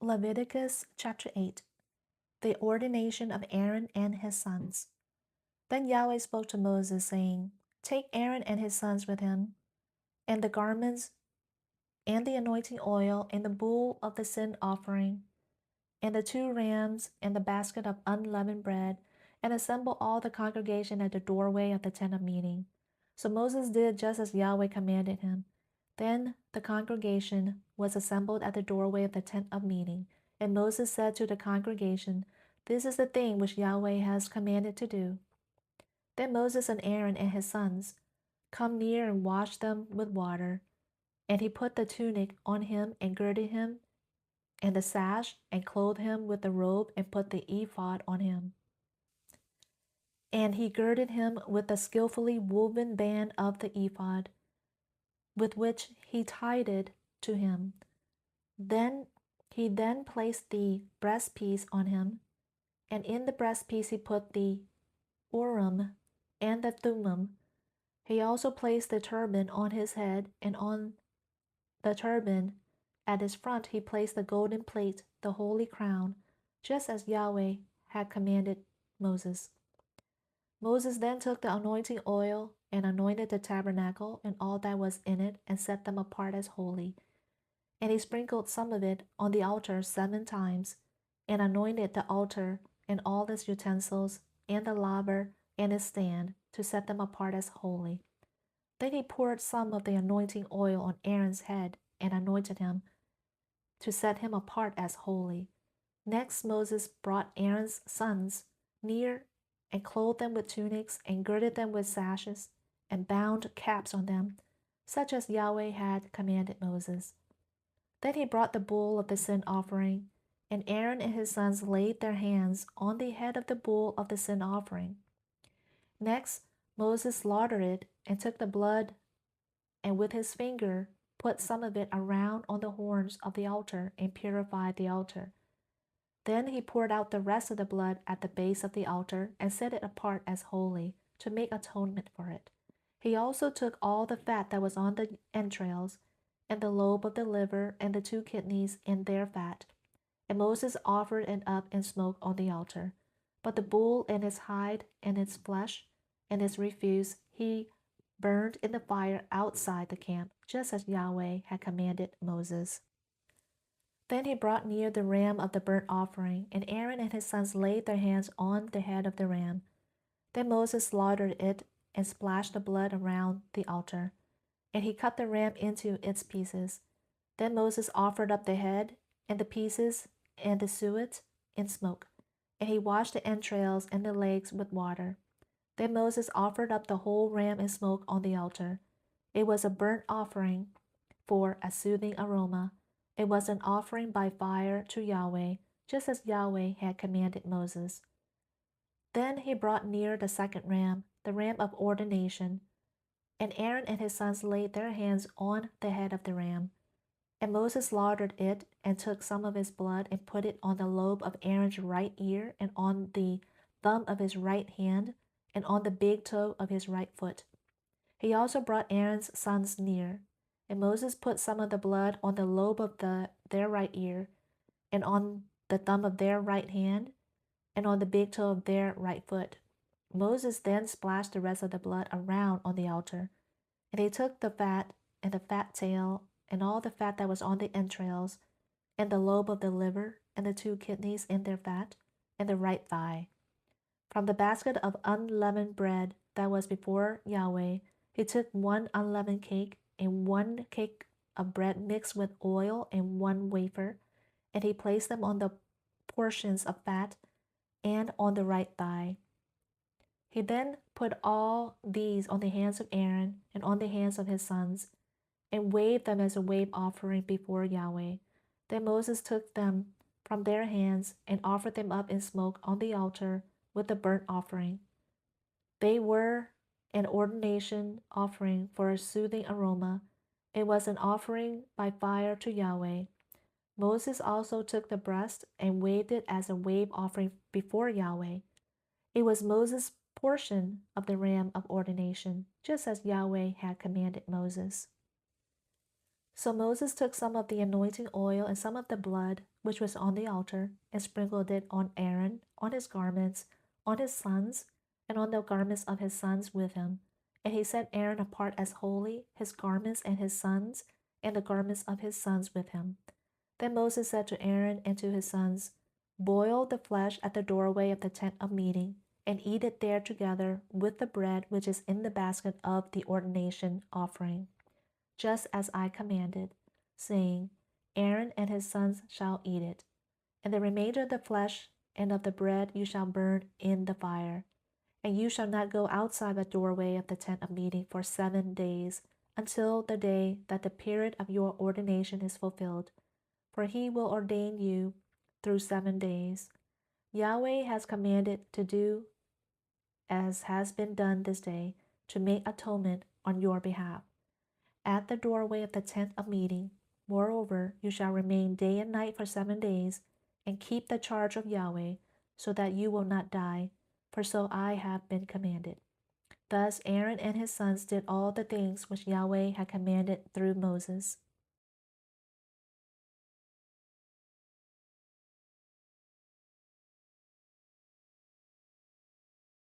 Leviticus chapter 8. The ordination of Aaron and his sons. Then Yahweh spoke to Moses, saying, Take Aaron and his sons with him, and the garments, and the anointing oil, and the bull of the sin offering, and the 2 rams, and the basket of unleavened bread, and assemble all the congregation at the doorway of the tent of meeting. So Moses did just as Yahweh commanded him. Then the congregation was assembled at the doorway of the tent of meeting, and Moses said to the congregation, This is the thing which Yahweh has commanded to do. Then Moses and Aaron and his sons come near and washed them with water, and he put the tunic on him and girded him, and the sash, and clothed him with the robe, and put the ephod on him. And he girded him with the skillfully woven band of the ephod, with which he tied it to him. Then he placed the breastpiece on him, and in the breastpiece he put the Urim and the Thummim. He also placed the turban on his head, and on the turban at his front he placed the golden plate, the holy crown, just as Yahweh had commanded Moses. Moses then took the anointing oil and anointed the tabernacle and all that was in it, and set them apart as holy. And he sprinkled some of it on the altar 7 times, and anointed the altar and all its utensils, and the laver and its stand, to set them apart as holy. Then he poured some of the anointing oil on Aaron's head, and anointed him, to set him apart as holy. Next Moses brought Aaron's sons near, and clothed them with tunics, and girded them with sashes, and bound caps on them, such as Yahweh had commanded Moses. Then he brought the bull of the sin offering, and Aaron and his sons laid their hands on the head of the bull of the sin offering. Next Moses slaughtered it, and took the blood, and with his finger put some of it around on the horns of the altar, and purified the altar. Then he poured out the rest of the blood at the base of the altar, and set it apart as holy, to make atonement for it. He also took all the fat that was on the entrails, and the lobe of the liver, and the 2 kidneys and their fat. And Moses offered it up in smoke on the altar. But the bull and its hide, and its flesh, and its refuse, he burned in the fire outside the camp, just as Yahweh had commanded Moses. Then he brought near the ram of the burnt offering, and Aaron and his sons laid their hands on the head of the ram. Then Moses slaughtered it, and splashed the blood around the altar. And he cut the ram into its pieces. Then Moses offered up the head, and the pieces, and the suet in smoke. And he washed the entrails and the legs with water. Then Moses offered up the whole ram in smoke on the altar. It was a burnt offering for a soothing aroma. It was an offering by fire to Yahweh, just as Yahweh had commanded Moses. Then he brought near the second ram, the ram of ordination. And Aaron and his sons laid their hands on the head of the ram. And Moses slaughtered it, and took some of its blood, and put it on the lobe of Aaron's right ear, and on the thumb of his right hand, and on the big toe of his right foot. He also brought Aaron's sons near, and Moses put some of the blood on the lobe of their right ear, and on the thumb of their right hand, and on the big toe of their right foot. Moses then splashed the rest of the blood around on the altar. And he took the fat, and the fat tail, and all the fat that was on the entrails, and the lobe of the liver, and the 2 kidneys in their fat, and the right thigh. From the basket of unleavened bread that was before Yahweh, he took 1 unleavened cake, and 1 cake of bread mixed with oil, and 1 wafer, and he placed them on the portions of fat, and on the right thigh. He then put all these on the hands of Aaron, and on the hands of his sons, and waved them as a wave offering before Yahweh. Then Moses took them from their hands, and offered them up in smoke on the altar with the burnt offering. They were an ordination offering for a soothing aroma. It was an offering by fire to Yahweh. Moses also took the breast, and waved it as a wave offering before Yahweh. It was Moses' portion of the ram of ordination, just as Yahweh had commanded Moses. So Moses took some of the anointing oil and some of the blood which was on the altar, and sprinkled it on Aaron, on his garments, on his sons, and on the garments of his sons with him. And he set Aaron apart as holy, his garments and his sons, and the garments of his sons with him. Then Moses said to Aaron and to his sons, Boil the flesh at the doorway of the tent of meeting, and eat it there together with the bread which is in the basket of the ordination offering, just as I commanded, saying, Aaron and his sons shall eat it. And the remainder of the flesh and of the bread you shall burn in the fire. And you shall not go outside the doorway of the tent of meeting for 7 days, until the day that the period of your ordination is fulfilled. For he will ordain you through 7 days. Yahweh has commanded to do as has been done this day, to make atonement on your behalf. At the doorway of the tent of meeting, moreover, you shall remain day and night for 7 days, and keep the charge of Yahweh, so that you will not die, for so I have been commanded. Thus Aaron and his sons did all the things which Yahweh had commanded through Moses.